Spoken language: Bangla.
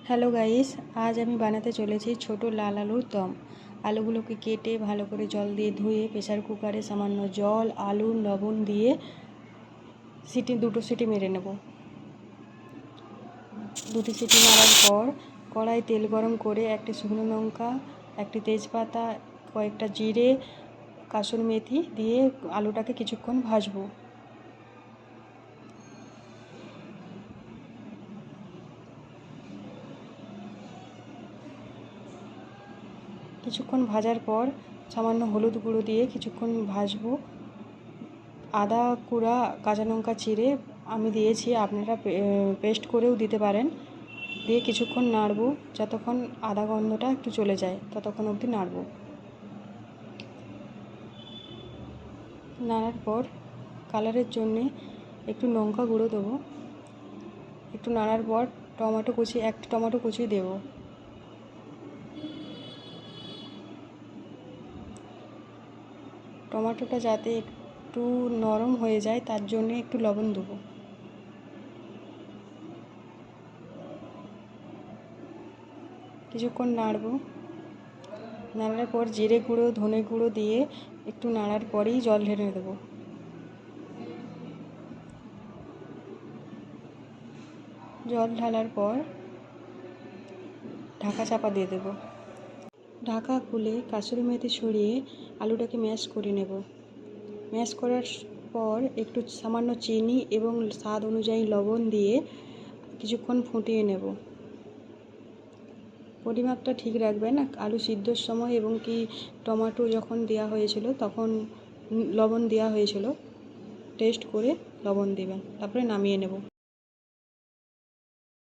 হ্যালো গাইস, আজ আমি বানাতে চলেছি ছোট লাল আলুর দম। আলুগুলোকে কেটে ভালো করে জল দিয়ে ধুয়ে প্রেসার কুকারে সামান্য জল, আলু, লবণ দিয়ে দুটো সিটি মেরে নেব। দুটি সিটি মারার পর কড়াই তেল গরম করে একটি শুকনো লঙ্কা, একটি তেজপাতা, কয়েকটা জিরে, কাসুরি মেথি দিয়ে আলুটাকে কিছুক্ষণ ভাজবো। কিছুক্ষণ ভাজার পর সামান্য হলুদ গুঁড়ো দিয়ে কিছুক্ষণ ভাজবো। আদা কুড়া, কাঁচা লঙ্কা চিড়ে আমি দিয়েছি, আপনারা পেস্ট করেও দিতে পারেন। দিয়ে কিছুক্ষণ নাড়বো যতক্ষণ আদা গন্ধটা একটু চলে যায়, ততক্ষণ অবধি নাড়বো। নাড়ার পর কালারের জন্যে একটু লঙ্কা গুঁড়ো দেবো। একটু নাড়ার পর একটা টমেটো কুচি দেবো। টমেটোটা যাতে একটু নরম হয়ে যায় তার জন্য একটু লবণ দেবো। কিছুক্ষণ নাড়বো। নাড়ার পর জিরে গুঁড়ো, ধনে গুঁড়ো দিয়ে একটু নাড়ার পরেই জল ঢেলে দেবো। জল ঢালার পর ঢাকা চাপা দিয়ে দেবো। ঢাকা খুলে কাসুরি মেথি ছড়িয়ে আলুটাকে ম্যাশ করে নেব। ম্যাশ করার পর একটু সামান্য চিনি এবং স্বাদ অনুযায়ী লবণ দিয়ে কিছুক্ষণ ফুটিয়ে নেব। পরিমাপটা ঠিক রাখবেন। আলু সিদ্ধর সময় এবং কি টমেটো যখন দেওয়া হয়েছিল তখন লবণ দেওয়া হয়েছিল, টেস্ট করে লবণ দেবেন, তারপরে নামিয়ে নেব।